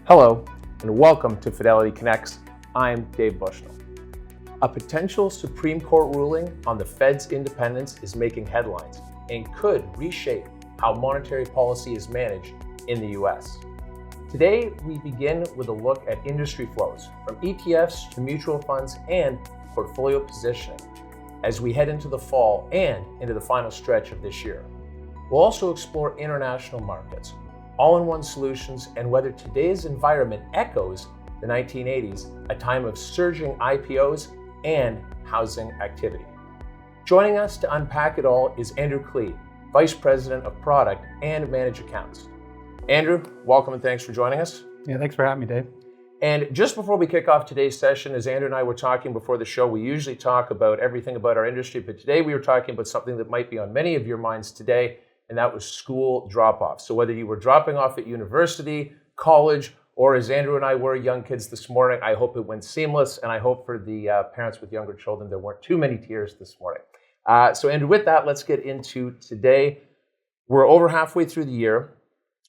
Hello, and welcome to Fidelity Connects. I'm Dave Bushnell. A potential Supreme Court ruling on the Fed's independence is making headlines and could reshape how monetary policy is managed in the US. Today, we begin with a look at industry flows, from ETFs to mutual funds and portfolio positioning, as we head into the fall and into the final stretch of this year. We'll also explore international markets, all-in-one solutions, and whether today's environment echoes the 1980s, a time of surging IPOs and housing activity. Joining us to unpack it all is Andrew Clee, Vice President of Product and Managed Accounts. Andrew, welcome and thanks for joining us. Yeah, thanks for having me, Dave. And just before we kick off today's session, as Andrew and I were talking before the show, we usually talk about everything about our industry, but today we were talking about something that might be on many of your minds today, and that was school drop-off. So whether you were dropping off at university, college, or as Andrew and I were young kids this morning, I hope it went seamless, and I hope for the parents with younger children there weren't too many tears this morning. So Andrew, with that, let's get into today. We're over halfway through the year.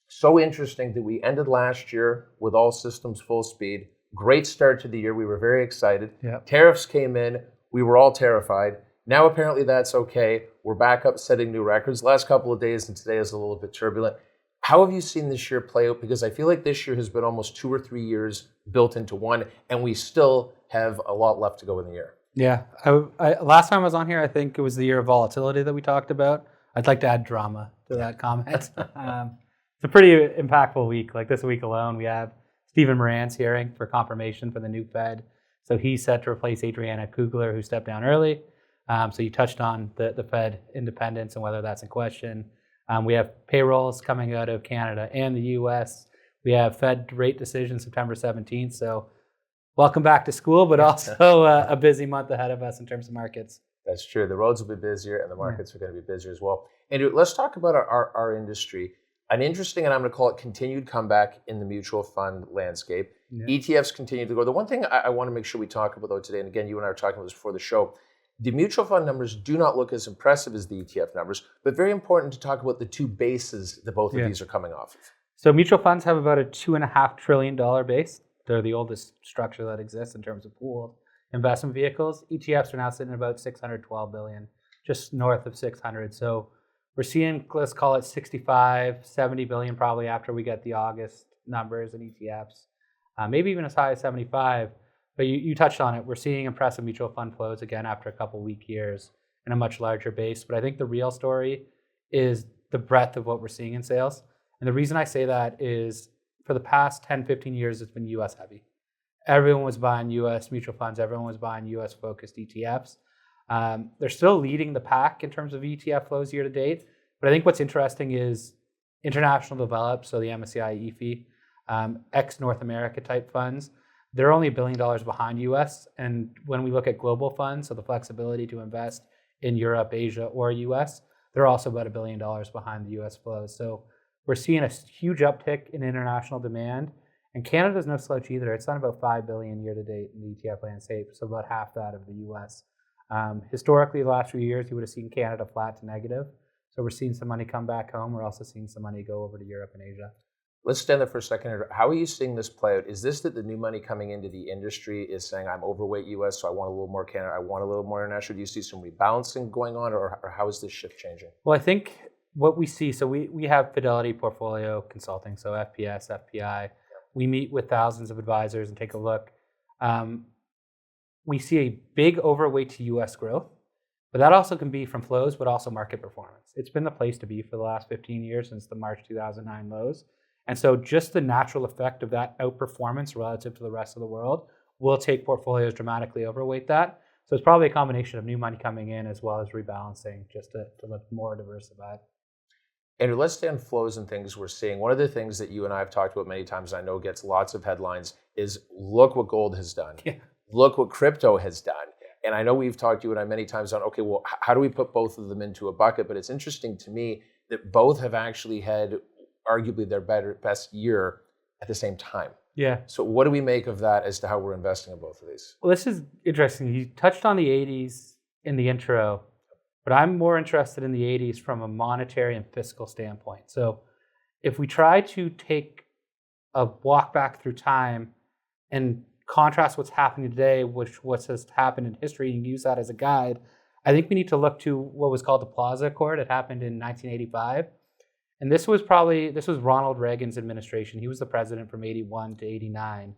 So interesting that we ended last year with all systems full speed. Great start to the year. We were very excited. Yep. Tariffs came in. We were all terrified. Now apparently that's okay. We're back up setting new records. Last couple of days and today is a little bit turbulent. How have you seen this year play out? Because I feel like this year has been almost 2 or 3 years built into one, and we still have a lot left to go in the year. Yeah, last time I was on here, I think it was the year of volatility that we talked about. I'd like to add drama to that comment. It's a pretty impactful week. Like this week alone, we have Stephen Moran's hearing for confirmation for the new Fed. So he's set to replace Adriana Kugler, who stepped down early. So you touched on the Fed independence and whether that's in question. We have payrolls coming out of Canada and the US. We have Fed rate decision September 17th. So welcome back to school, but also a busy month ahead of us in terms of markets. That's true. The roads will be busier and the markets are going to be busier as well. Andrew, let's talk about our industry. An interesting, and I'm going to call it continued comeback in the mutual fund landscape. Yeah. ETFs continue to go. The one thing I want to make sure we talk about though today, and again, you and I were talking about this before the show, the mutual fund numbers do not look as impressive as the ETF numbers, but very important to talk about the two bases that both of these are coming off of. So mutual funds have about a $2.5 trillion base. They're the oldest structure that exists in terms of pooled investment vehicles. ETFs are now sitting at about $612 billion, just north of 600. So we're seeing, let's call it 65, 70 billion probably after we get the August numbers in ETFs, maybe even as high as 75. But you touched on it. We're seeing impressive mutual fund flows again after a couple weak years and a much larger base. But I think the real story is the breadth of what we're seeing in sales. And the reason I say that is for the past 10, 15 years, it's been US heavy. Everyone was buying US mutual funds. Everyone was buying US focused ETFs. They're still leading the pack in terms of ETF flows year to date. But I think what's interesting is international developed, so the MSCI EFI, ex-North America type funds, they're only $1 billion behind US. And when we look at global funds, so the flexibility to invest in Europe, Asia, or US, they're also about $1 billion behind the US flows. So we're seeing a huge uptick in international demand. And Canada's no slouch either. It's done about $5 billion year to date in the ETF landscape, so about half that of the US. Historically, the last few years, you would have seen Canada flat to negative. So we're seeing some money come back home. We're also seeing some money go over to Europe and Asia. Let's stand there for a second. How are you seeing this play out? Is this that the new money coming into the industry is saying, I'm overweight US, so I want a little more Canada, I want a little more international? Do you see some rebalancing going on, or how is this shift changing? Well, I think what we see, so we have Fidelity Portfolio Consulting, so FPS, FPI. We meet with thousands of advisors and take a look. We see a big overweight to US growth, but that also can be from flows, but also market performance. It's been the place to be for the last 15 years since the March 2009 lows. And so just the natural effect of that outperformance relative to the rest of the world will take portfolios dramatically overweight that. So it's probably a combination of new money coming in as well as rebalancing just to look more diversified. Andrew, let's stay on flows and things we're seeing. One of the things that you and I have talked about many times, and I know gets lots of headlines, is look what gold has done. Yeah. Look what crypto has done. Yeah. And I know we've talked, you and I, many times on, okay, well, how do we put both of them into a bucket? But it's interesting to me that both have actually had arguably their best year at the same time. Yeah. So what do we make of that as to how we're investing in both of these? Well, this is interesting. You touched on the 80s in the intro, but I'm more interested in the 80s from a monetary and fiscal standpoint. So if we try to take a walk back through time and contrast what's happening today with what has happened in history and use that as a guide, I think we need to look to what was called the Plaza Accord. It happened in 1985. And this was Ronald Reagan's administration. He was the president from 81 to 89.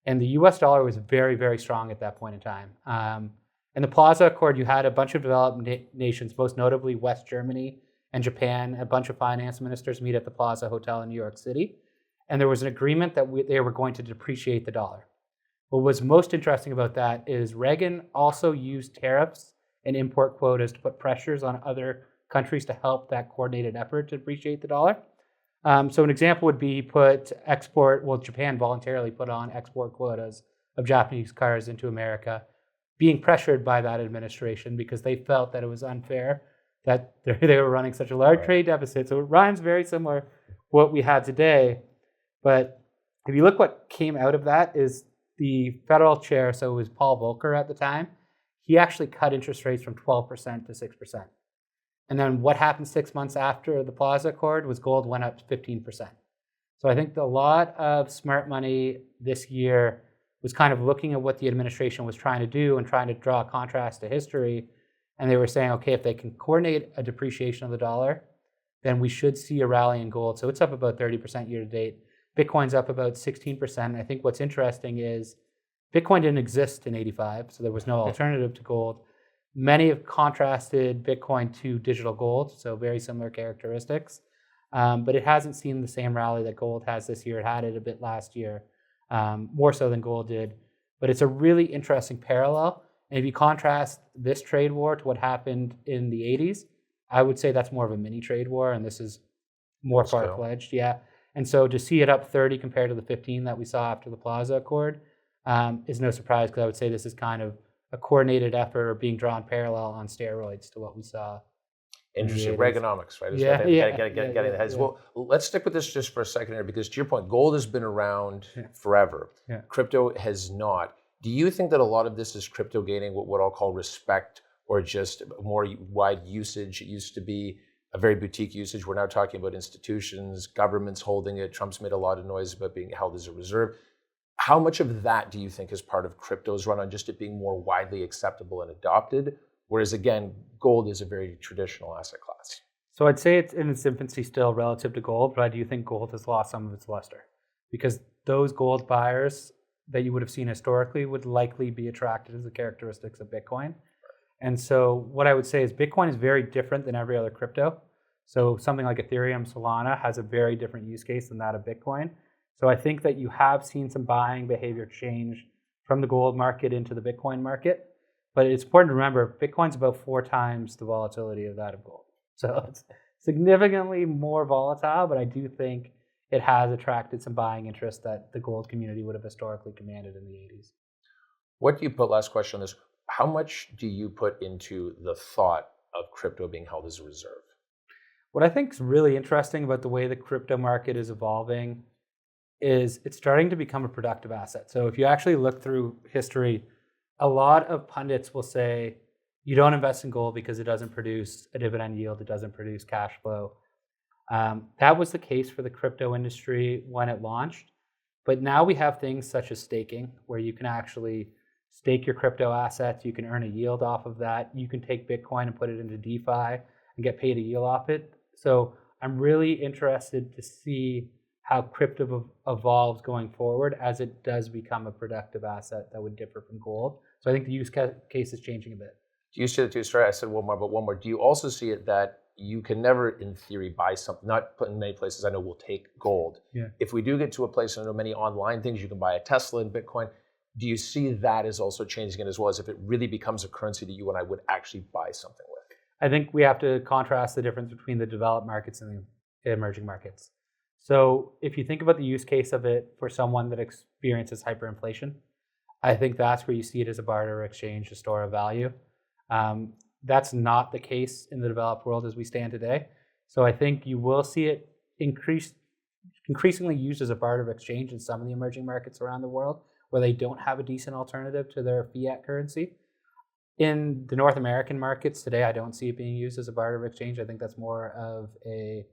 And the US dollar was very, very strong at that point in time. In the Plaza Accord, you had a bunch of developed nations, most notably West Germany and Japan, a bunch of finance ministers meet at the Plaza Hotel in New York City. And there was an agreement that they were going to depreciate the dollar. What was most interesting about that is Reagan also used tariffs and import quotas to put pressures on other countries to help that coordinated effort to depreciate the dollar. So an example would be Japan voluntarily put on export quotas of Japanese cars into America, being pressured by that administration because they felt that it was unfair that they were running such a large trade deficit. So it rhymes very similar to what we had today. But if you look what came out of that is the federal chair, so it was Paul Volcker at the time, he actually cut interest rates from 12% to 6%. And then what happened 6 months after the Plaza Accord was gold went up 15%. So I think a lot of smart money this year was kind of looking at what the administration was trying to do and trying to draw a contrast to history. And they were saying, okay, if they can coordinate a depreciation of the dollar, then we should see a rally in gold. So it's up about 30% year to date. Bitcoin's up about 16%. I think what's interesting is Bitcoin didn't exist in 85, so there was no alternative to gold. Many have contrasted Bitcoin to digital gold, so very similar characteristics. But it hasn't seen the same rally that gold has this year. It had it a bit last year, more so than gold did. But it's a really interesting parallel. And if you contrast this trade war to what happened in the 80s, I would say that's more of a mini trade war, and this is more far-fledged. Yeah. And so to see it up 30 compared to the 15 that we saw after the Plaza Accord is no surprise, because I would say this is kind of a coordinated effort or being drawn parallel on steroids to what we saw. Interesting. Reaganomics, right? Getting the heads. Well, let's stick with this just for a second here, because to your point, gold has been around forever. Yeah. Crypto has not. Do you think that a lot of this is crypto gaining what I'll call respect or just more wide usage? It used to be a very boutique usage. We're now talking about institutions, governments holding it. Trump's made a lot of noise about being held as a reserve. How much of that do you think is part of crypto's run on just it being more widely acceptable and adopted? Whereas again, gold is a very traditional asset class. So I'd say it's in its infancy still relative to gold, but I do think gold has lost some of its luster because those gold buyers that you would have seen historically would likely be attracted to the characteristics of Bitcoin. And so what I would say is Bitcoin is very different than every other crypto. So something like Ethereum, Solana has a very different use case than that of Bitcoin. So I think that you have seen some buying behavior change from the gold market into the Bitcoin market. But it's important to remember, Bitcoin's about 4 times the volatility of that of gold. So it's significantly more volatile, but I do think it has attracted some buying interest that the gold community would have historically commanded in the 80s. What do you put, last question on this, how much do you put into the thought of crypto being held as a reserve? What I think is really interesting about the way the crypto market is evolving is it's starting to become a productive asset. So if you actually look through history, a lot of pundits will say, you don't invest in gold because it doesn't produce a dividend yield, it doesn't produce cash flow. That was the case for the crypto industry when it launched. But now we have things such as staking, where you can actually stake your crypto assets, you can earn a yield off of that, you can take Bitcoin and put it into DeFi and get paid a yield off it. So I'm really interested to see how crypto evolves going forward as it does become a productive asset that would differ from gold. So I think the use case is changing a bit. Do you see it too? Sorry, I said one more, but one more. Do you also see it that you can never, in theory, buy something, not put in many places I know will take gold. Yeah. If we do get to a place, I know many online things, you can buy a Tesla and Bitcoin. Do you see that as also changing it as well, as if it really becomes a currency that you and I would actually buy something with? I think we have to contrast the difference between the developed markets and the emerging markets. So if you think about the use case of it for someone that experiences hyperinflation, I think that's where you see it as a barter exchange, a store of value. That's not the case in the developed world as we stand today. So I think you will see it increasingly used as a barter of exchange in some of the emerging markets around the world where they don't have a decent alternative to their fiat currency. In the North American markets today, I don't see it being used as a barter of exchange. I think that's more of a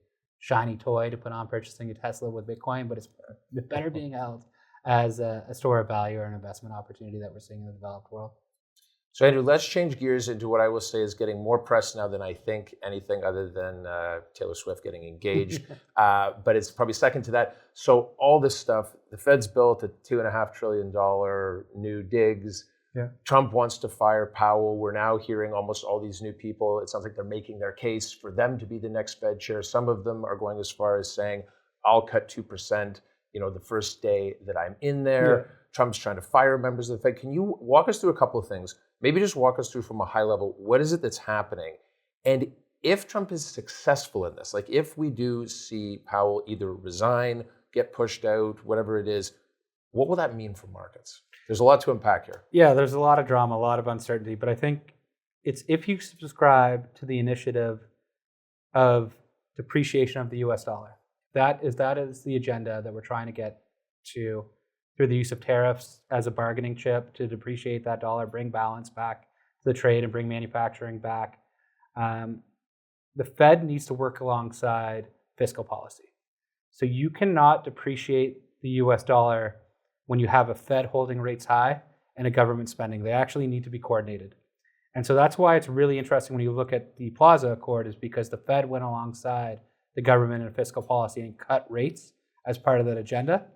shiny toy to put on purchasing a Tesla with Bitcoin, but it's better being held as a store of value or an investment opportunity that we're seeing in the developed world. So Andrew, let's change gears into what I will say is getting more press now than I think anything other than Taylor Swift getting engaged. But it's probably second to that. So all this stuff, the Fed's built a $2.5 trillion new digs. Yeah. Trump wants to fire Powell. We're now hearing almost all these new people. It sounds like they're making their case for them to be the next Fed chair. Some of them are going as far as saying, I'll cut 2%, the first day that I'm in there. Yeah. Trump's trying to fire members of the Fed. Can you walk us through a couple of things? Maybe just walk us through from a high level, what is it that's happening? And if Trump is successful in this, like if we do see Powell either resign, get pushed out, whatever it is, what will that mean for markets? There's a lot to unpack here. Yeah, there's a lot of drama, a lot of uncertainty, but I think it's if you subscribe to the initiative of depreciation of the US dollar, that is the agenda that we're trying to get to through the use of tariffs as a bargaining chip to depreciate that dollar, bring balance back to the trade and bring manufacturing back. The Fed needs to work alongside fiscal policy. So you cannot depreciate the US dollar when you have a Fed holding rates high and a government spending. They actually need to be coordinated. And so that's why it's really interesting when you look at the Plaza Accord, is because the Fed went alongside the government and fiscal policy and cut rates as part of that agenda.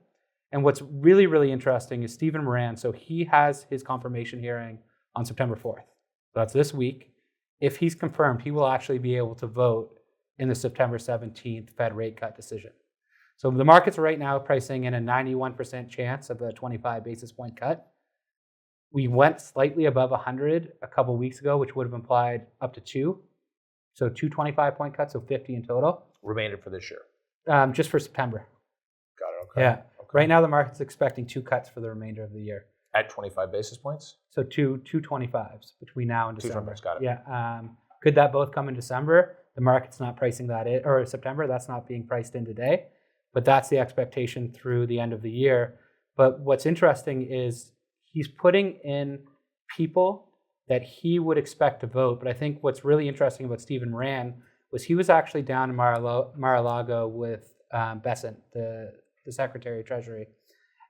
And what's really, really interesting is Stephen Moran. So he has his confirmation hearing on September 4th. So that's this week. If he's confirmed, he will actually be able to vote in the September 17th Fed rate cut decision. So the markets are right now pricing in a 91% chance of a 25 basis point cut. We went slightly above 100 a couple of weeks ago, which would have implied up to 2. So 2 25-point cuts, so 50 in total. Remainder for this year? Just for September. Got it, okay. Yeah. Okay. Right now, the market's expecting 2 cuts for the remainder of the year. At 25 basis points? So two 25s between now and December. 2 25s, got it. Yeah. Could that both come in December? The market's not pricing that in, or September, that's not being priced in today. But that's the expectation through the end of the year. But what's interesting is he's putting in people that he would expect to vote. But I think what's really interesting about Stephen Moran was he was actually down in Mar-a-Lago with Bessent, the Secretary of Treasury.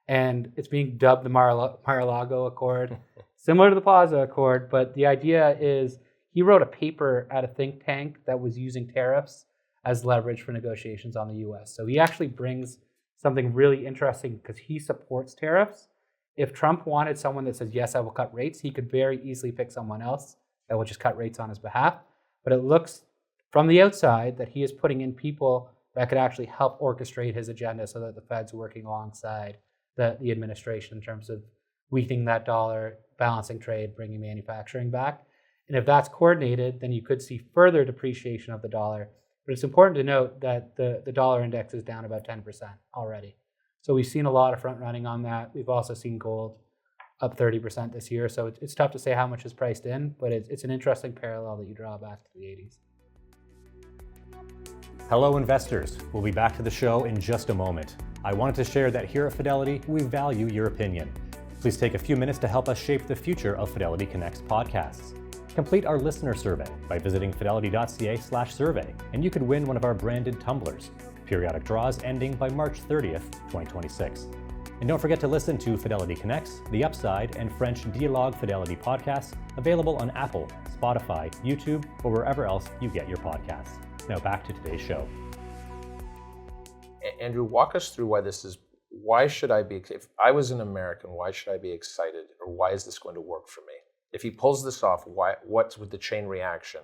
And it's being dubbed the Mar-a-Lago Accord, similar to the Plaza Accord. But the idea is he wrote a paper at a think tank that was using tariffs as leverage for negotiations on the US. So he actually brings something really interesting because he supports tariffs. If Trump wanted someone that says, yes, I will cut rates, he could very easily pick someone else that will just cut rates on his behalf. But it looks from the outside that he is putting in people that could actually help orchestrate his agenda so that the Fed's working alongside the administration in terms of weakening that dollar, balancing trade, bringing manufacturing back. And if that's coordinated, then you could see further depreciation of the dollar. But it's important to note that the dollar index is down about 10% already. So we've seen a lot of front running on that. We've also seen gold up 30% this year. So it's tough to say how much is priced in, but it's an interesting parallel that you draw back to the 80s. Hello, investors. We'll be back to the show in just a moment. I wanted to share that here at Fidelity, we value your opinion. Please take a few minutes to help us shape the future of Fidelity Connect's podcasts. Complete our listener survey by visiting fidelity.ca/survey, and you could win one of our branded tumblers. Periodic draws ending by March 30th, 2026. And don't forget to listen to Fidelity Connects, The Upside, and French Dialogue Fidelity podcasts, available on Apple, Spotify, YouTube, or wherever else you get your podcasts. Now back to today's show. Andrew, walk us through why should I be, if I was an American, why should I be excited, or why is this going to work for me? If he pulls this off, what's with the chain reaction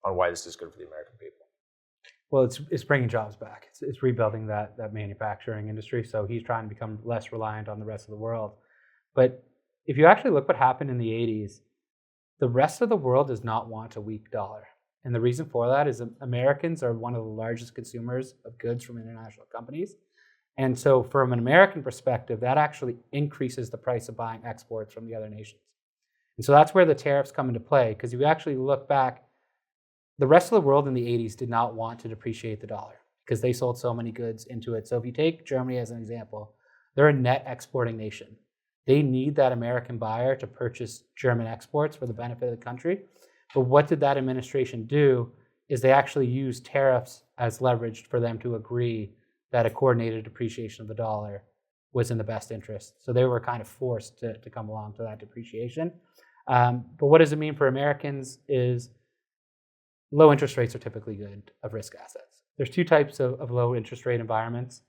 on why this is good for the American people? Well, it's bringing jobs back. It's rebuilding that manufacturing industry. So he's trying to become less reliant on the rest of the world. But if you actually look what happened in the 80s, the rest of the world does not want a weak dollar. And the reason for that is that Americans are one of the largest consumers of goods from international companies. And so from an American perspective, that actually increases the price of buying exports from the other nations. And so that's where the tariffs come into play, because if you actually look back, the rest of the world in the 80s did not want to depreciate the dollar because they sold so many goods into it. So if you take Germany as an example, they're a net exporting nation. They need that American buyer to purchase German exports for the benefit of the country. But what did that administration do is they actually used tariffs as leverage for them to agree that a coordinated depreciation of the dollar was in the best interest. So they were kind of forced to come along to that depreciation. But what does it mean for Americans is low interest rates are typically good of risk assets. There's two types of low interest rate environments.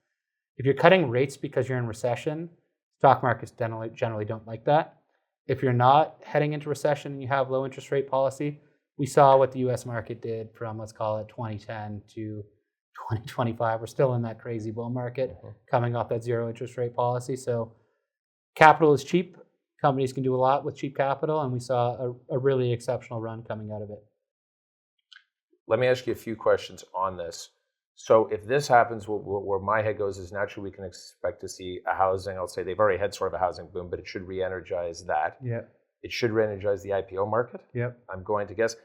If you're cutting rates because you're in recession, stock markets generally don't like that. If you're not heading into recession and you have low interest rate policy, we saw what the US market did from, let's call it 2010 to 2025. We're still in that crazy bull market coming off that zero interest rate policy. So capital is cheap. Companies can do a lot with cheap capital, and we saw a really exceptional run coming out of it. Let me ask you a few questions on this. So if this happens, where my head goes is naturally we can expect to see a housing, I'll say they've already had sort of a housing boom, but it should re-energize that. Yeah. It should re-energize the IPO market. Yep. I'm going to guess.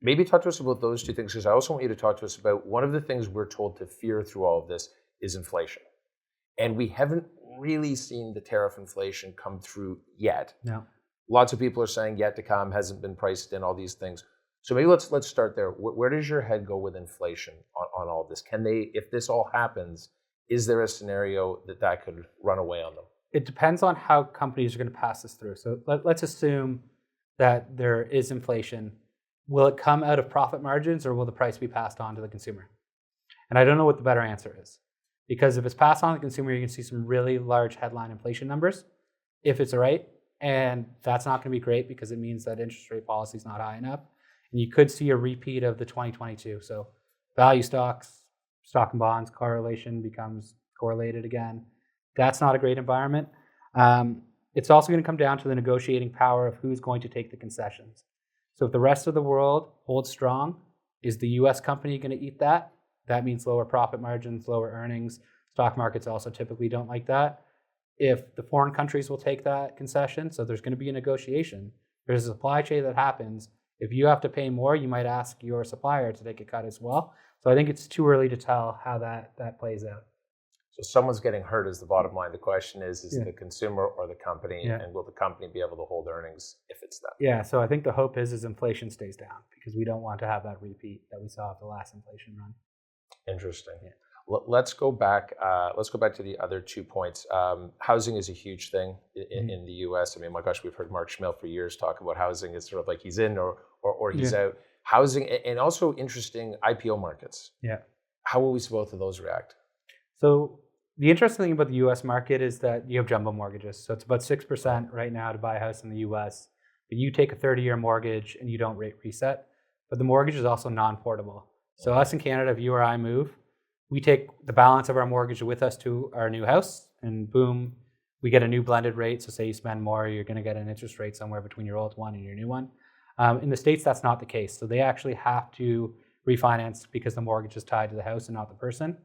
Maybe talk to us about those two things, because I also want you to talk to us about one of the things we're told to fear through all of this is inflation. And we haven't really seen the tariff inflation come through yet. No. Lots of people are saying yet to come, hasn't been priced in, all these things. So maybe let's start there. Where does your head go with inflation on all of this? Can they, if this all happens, is there a scenario that could run away on them? It depends on how companies are going to pass this through. So let's assume that there is inflation. Will it come out of profit margins, or will the price be passed on to the consumer? And I don't know what the better answer is. Because if it's passed on to the consumer, you can see some really large headline inflation numbers, if it's right. And that's not going to be great because it means that interest rate policy is not high enough. And you could see a repeat of the 2022. So value stocks, stock and bonds correlation becomes correlated again. That's not a great environment. It's also going to come down to the negotiating power of who's going to take the concessions. So if the rest of the world holds strong, is the US company going to eat that? That means lower profit margins, lower earnings. Stock markets also typically don't like that. If the foreign countries will take that concession, so there's going to be a negotiation. There's a supply chain that happens. If you have to pay more, you might ask your supplier to take a cut as well. So I think it's too early to tell how that plays out. So someone's getting hurt is the bottom line. The question is Yeah. the consumer or the company, Yeah. and will the company be able to hold earnings if it's them? Yeah, so I think the hope is inflation stays down because we don't want to have that repeat that we saw at the last inflation run. Interesting. Yeah. Let's go back. Let's go back to the other 2 points. Housing is a huge thing in the U.S. I mean, my gosh, we've heard Mark Schmidt for years talk about housing. It's sort of like he's in or he's out. Housing, and also interesting IPO markets. Yeah. How will we see both of those react? So the interesting thing about the U.S. market is that you have jumbo mortgages. So it's about 6% right now to buy a house in the U.S. But you take a 30-year mortgage and you don't rate reset. But the mortgage is also non-portable. So us in Canada, if you or I move, we take the balance of our mortgage with us to our new house, and boom, we get a new blended rate. So say you spend more, you're going to get an interest rate somewhere between your old one and your new one. In the States, that's not the case. So they actually have to refinance because the mortgage is tied to the house and not the person.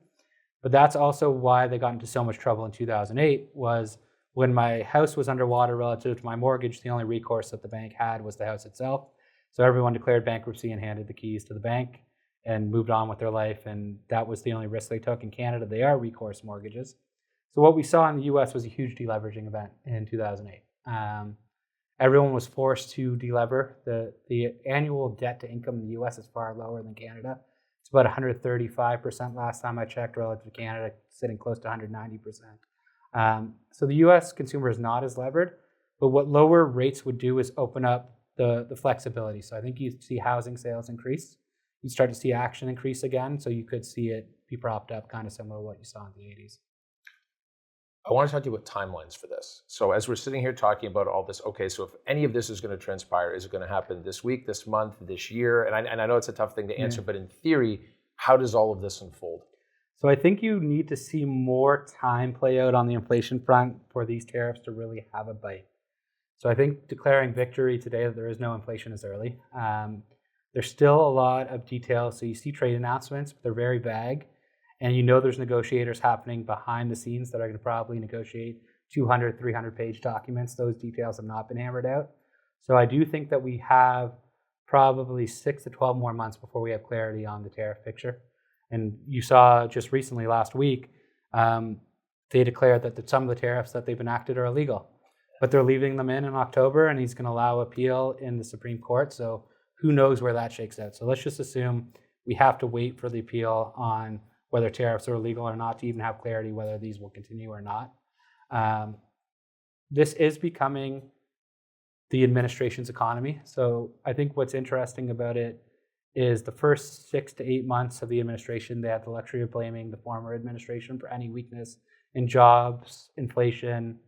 But that's also why they got into so much trouble in 2008, was when my house was underwater relative to my mortgage, the only recourse that the bank had was the house itself. So everyone declared bankruptcy and handed the keys to the bank and moved on with their life, and that was the only risk they took. In Canada, they are recourse mortgages. So what we saw in the US was a huge deleveraging event in 2008. Everyone was forced to delever. The annual debt to income in the US is far lower than Canada. It's about 135% last time I checked relative to Canada, sitting close to 190%. So the US consumer is not as levered, but what lower rates would do is open up the flexibility. So I think you see housing sales increase. You start to see action increase again, so you could see it be propped up, kind of similar to what you saw in the 80s. I want to talk to you about timelines for this. So as we're sitting here talking about all this, okay, so if any of this is going to transpire, is it going to happen this week, this month, this year? And I know it's a tough thing to answer, but in theory, how does all of this unfold? So I think you need to see more time play out on the inflation front for these tariffs to really have a bite. So I think declaring victory today that there is no inflation is early. There's still a lot of details. So you see trade announcements, but they're very vague. And you know there's negotiators happening behind the scenes that are going to probably negotiate 200, 300-page documents. Those details have not been hammered out. So I do think that we have probably 6 to 12 more months before we have clarity on the tariff picture. And you saw just recently, last week, they declared that some of the tariffs that they've enacted are illegal. But they're leaving them in October, and he's going to allow appeal in the Supreme Court. So who knows where that shakes out. So let's just assume we have to wait for the appeal on whether tariffs are illegal or not to even have clarity whether these will continue or not. This is becoming the administration's economy. So I think what's interesting about it is the first 6 to 8 months of the administration, they had the luxury of blaming the former administration for any weakness in jobs, inflation.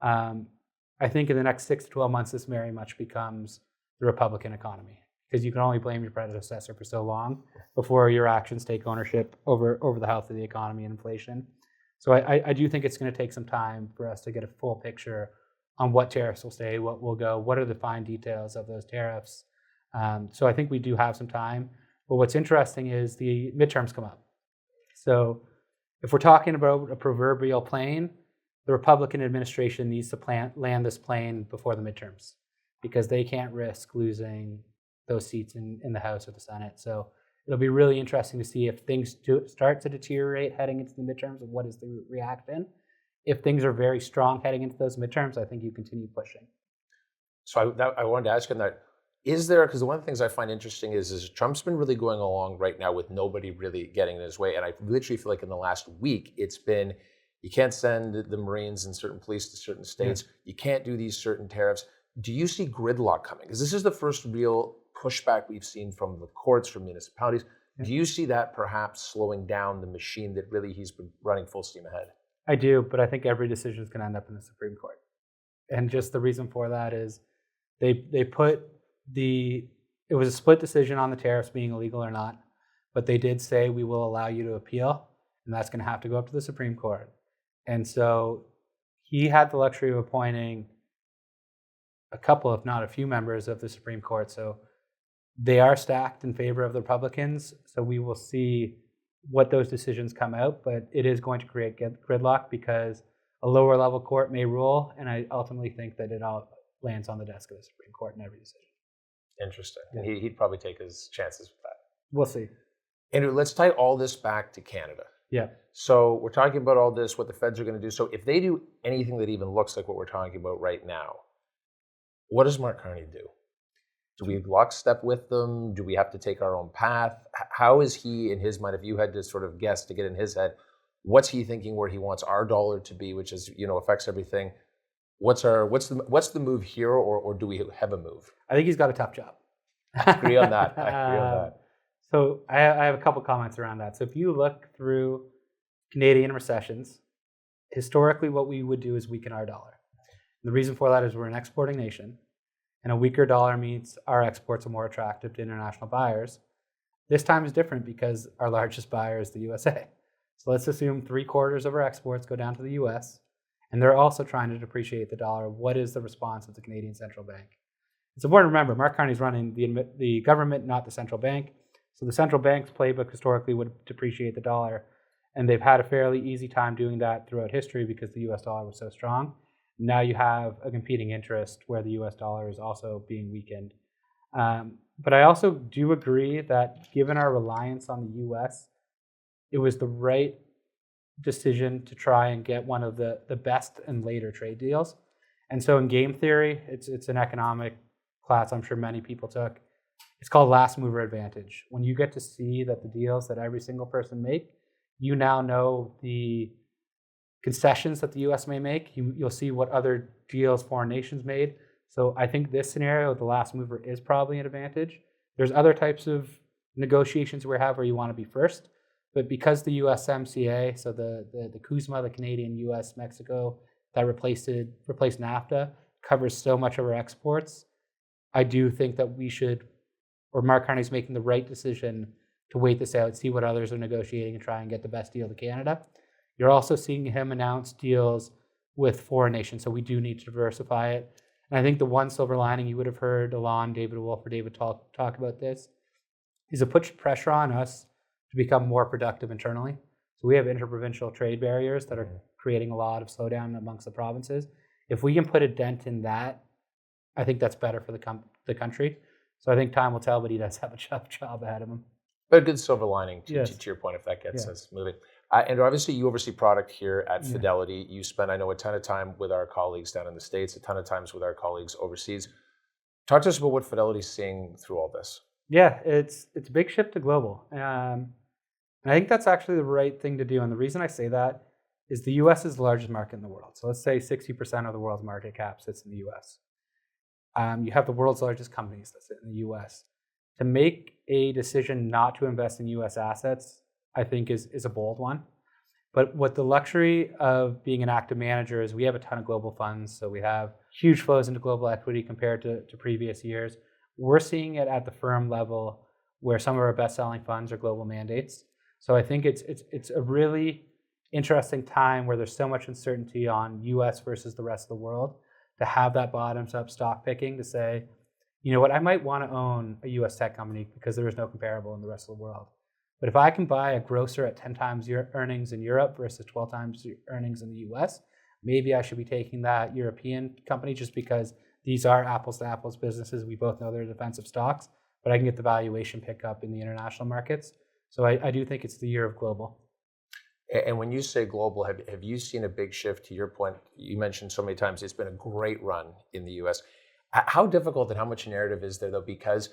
I think in the next 6 to 12 months, this very much becomes the Republican economy, because you can only blame your predecessor for so long before your actions take ownership over the health of the economy and inflation. So I do think it's going to take some time for us to get a full picture on what tariffs will stay, what will go, what are the fine details of those tariffs. So I think we do have some time. But what's interesting is the midterms come up. So if we're talking about a proverbial plane, the Republican administration needs to land this plane before the midterms, because they can't risk losing those seats in the House or the Senate. So it'll be really interesting to see if things start to deteriorate heading into the midterms, and what is the reaction. If things are very strong heading into those midterms, I think you continue pushing. So I wanted to ask you that. Is there, because one of the things I find interesting is Trump's been really going along right now with nobody really getting in his way. And I literally feel like in the last week, it's been, you can't send the Marines and certain police to certain states. Yeah. You can't do these certain tariffs. Do you see gridlock coming? Because this is the first real pushback we've seen from the courts, from municipalities. Yeah. Do you see that perhaps slowing down the machine that really he's been running full steam ahead? I do, but I think every decision is going to end up in the Supreme Court. And just the reason for that is they put it was a split decision on the tariffs being illegal or not, but they did say we will allow you to appeal, and that's going to have to go up to the Supreme Court. And so he had the luxury of appointing a couple, if not a few, members of the Supreme Court. So they are stacked in favor of the Republicans. So we will see what those decisions come out, but it is going to create gridlock because a lower level court may rule, and I ultimately think that it all lands on the desk of the Supreme Court in every decision. Interesting. And he'd probably take his chances with that. We'll see. Andrew, let's tie all this back to Canada. Yeah. So we're talking about all this, what the feds are going to do. So if they do anything that even looks like what we're talking about right now, what does Mark Carney do? Do we lockstep with them? Do we have to take our own path? How is he, in his mind, if you had to sort of guess to get in his head, what's he thinking where he wants our dollar to be, which is, affects everything? What's the move here, or do we have a move? I think he's got a tough job. I agree on that. So I have a couple comments around that. So if you look through Canadian recessions, historically what we would do is weaken our dollar. And the reason for that is we're an exporting nation, and a weaker dollar means our exports are more attractive to international buyers. This time is different because our largest buyer is the USA. So let's assume 3/4 of our exports go down to the US, and they're also trying to depreciate the dollar. What is the response of the Canadian Central Bank? It's important to remember, Mark Carney's running the government, not the central bank. So the central bank's playbook historically would depreciate the dollar, and they've had a fairly easy time doing that throughout history because the US dollar was so strong. Now you have a competing interest where the US dollar is also being weakened. But I also do agree that given our reliance on the US, it was the right decision to try and get one of the best and later trade deals. And so in game theory, it's an economic class I'm sure many people took. It's called last mover advantage. When you get to see that the deals that every single person make, you now know the concessions that the US may make. You'll see what other deals foreign nations made. So I think this scenario, the last mover is probably an advantage. There's other types of negotiations we have where you want to be first. But because the USMCA, so the CUSMA, the Canadian, US, Mexico, that replaced NAFTA, covers so much of our exports, I do think that we should, or Mark Carney's making the right decision to wait this out, see what others are negotiating, and try and get the best deal to Canada. You're also seeing him announce deals with foreign nations, so we do need to diversify it. And I think the one silver lining, you would have heard Alon, David Wolf, or David talk about this, is to put pressure on us to become more productive internally. So we have interprovincial trade barriers that are creating a lot of slowdown amongst the provinces. If we can put a dent in that, I think that's better for the country. So I think time will tell, but he does have a tough job ahead of him. But a good silver lining to your point, if that gets Yes. us moving. And obviously you oversee product here at Fidelity. You spend, I know, a ton of time with our colleagues down in the States, a ton of times with our colleagues overseas. Talk to us about what Fidelity's seeing through all this. Yeah, it's a big shift to global. And I think that's actually the right thing to do. And the reason I say that is the US is the largest market in the world. So let's say 60% of the world's market cap sits in the US. You have the world's largest companies that sit in the US. To make a decision not to invest in US assets, I think is a bold one. But what the luxury of being an active manager is we have a ton of global funds. So we have huge flows into global equity compared to previous years. We're seeing it at the firm level where some of our best-selling funds are global mandates. So I think it's a really interesting time where there's so much uncertainty on US versus the rest of the world to have that bottoms-up stock picking to say, you know what, I might want to own a US tech company because there is no comparable in the rest of the world. But if I can buy a grocer at 10 times your earnings in Europe versus 12 times your earnings in the US, maybe I should be taking that European company just because these are apples to apples businesses. We both know they're defensive stocks, but I can get the valuation pickup in the international markets. So I do think it's the year of global. And when you say global, have you seen a big shift? To your point, you mentioned so many times it's been a great run in the US. How difficult and how much narrative is there, though? Because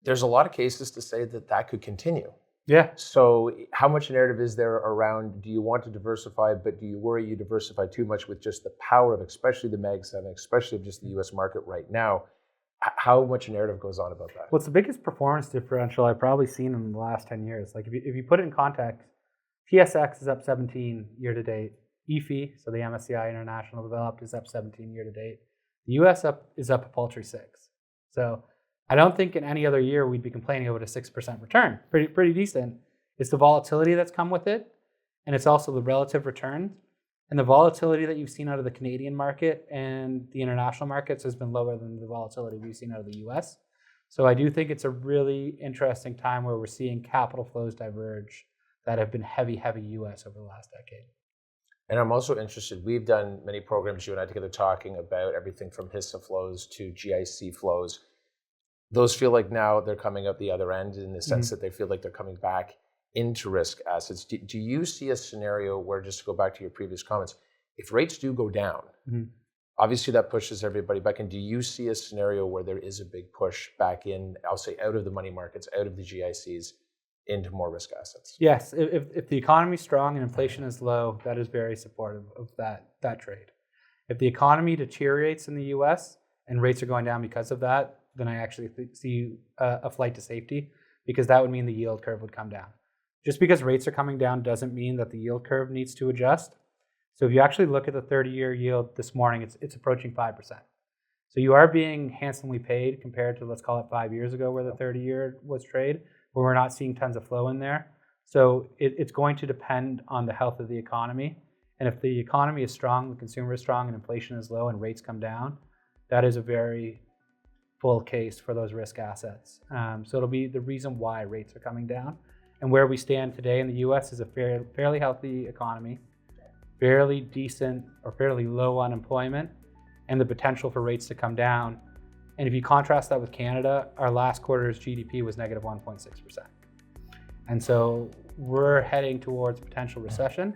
there's a lot of cases to say that could continue. Yeah. So how much narrative is there around, do you want to diversify, but do you worry you diversify too much with just the power of, especially the Mag 7, especially of just the US market right now? How much narrative goes on about that? Well, it's the biggest performance differential I've probably seen in the last 10 years. Like if you put it in context, TSX is up 17 year to date. EFI, so the MSCI International Developed, is up 17 year to date. The US is up a paltry 6. So I don't think in any other year we'd be complaining about a 6% return. Pretty decent. It's the volatility that's come with it, and it's also the relative return. And the volatility that you've seen out of the Canadian market and the international markets has been lower than the volatility we've seen out of the US. So I do think it's a really interesting time where we're seeing capital flows diverge that have been heavy US over the last decade. And I'm also interested, we've done many programs, you and I together, talking about everything from HISA flows to GIC flows. Those feel like now they're coming out the other end in the sense that they feel like they're coming back into risk assets. Do you see a scenario where, just to go back to your previous comments, if rates do go down, obviously that pushes everybody back in. Do you see a scenario where there is a big push back in, I'll say, out of the money markets, out of the GICs, into more risk assets? Yes, if the economy is strong and inflation is low, that is very supportive of that trade. If the economy deteriorates in the US and rates are going down because of that, then I actually see a flight to safety, because that would mean the yield curve would come down. Just because rates are coming down doesn't mean that the yield curve needs to adjust. So if you actually look at the 30-year yield this morning, it's approaching 5%. So you are being handsomely paid compared to, let's call it 5 years ago, where the 30-year was trade, where we're not seeing tons of flow in there. So it's going to depend on the health of the economy. And if the economy is strong, the consumer is strong, and inflation is low, and rates come down, that is a very full case for those risk assets. So it'll be the reason why rates are coming down. And where we stand today in the US is a fairly healthy economy, fairly decent or fairly low unemployment, and the potential for rates to come down. And if you contrast that with Canada, our last quarter's GDP was negative 1.6%. And so we're heading towards potential recession.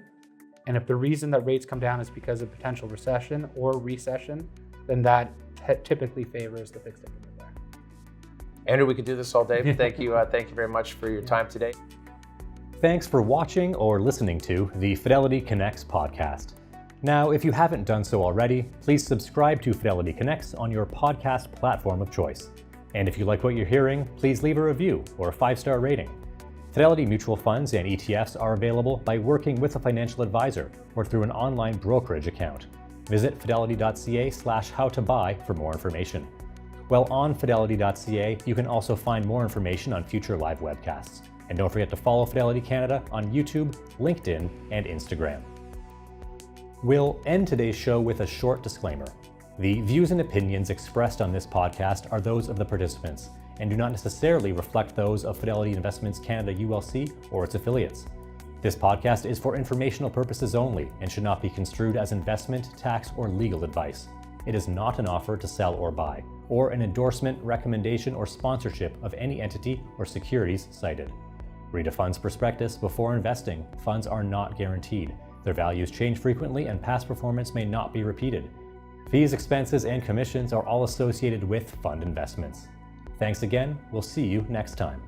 And if the reason that rates come down is because of potential recession or recession, then that typically favors the fixed income there. Andrew, we could do this all day. Thank you very much for your time today. Thanks for watching or listening to the Fidelity Connects podcast. Now, if you haven't done so already, please subscribe to Fidelity Connects on your podcast platform of choice. And if you like what you're hearing, please leave a review or a 5-star rating. Fidelity mutual funds and ETFs are available by working with a financial advisor or through an online brokerage account. Visit fidelity.ca/howtobuy for more information. While on fidelity.ca, you can also find more information on future live webcasts. And don't forget to follow Fidelity Canada on YouTube, LinkedIn, and Instagram. We'll end today's show with a short disclaimer. The views and opinions expressed on this podcast are those of the participants and do not necessarily reflect those of Fidelity Investments Canada ULC or its affiliates. This podcast is for informational purposes only and should not be construed as investment, tax, or legal advice. It is not an offer to sell or buy, or an endorsement, recommendation, or sponsorship of any entity or securities cited. Read a fund's prospectus before investing. Funds are not guaranteed. Their values change frequently and past performance may not be repeated. Fees, expenses, and commissions are all associated with fund investments. Thanks again. We'll see you next time.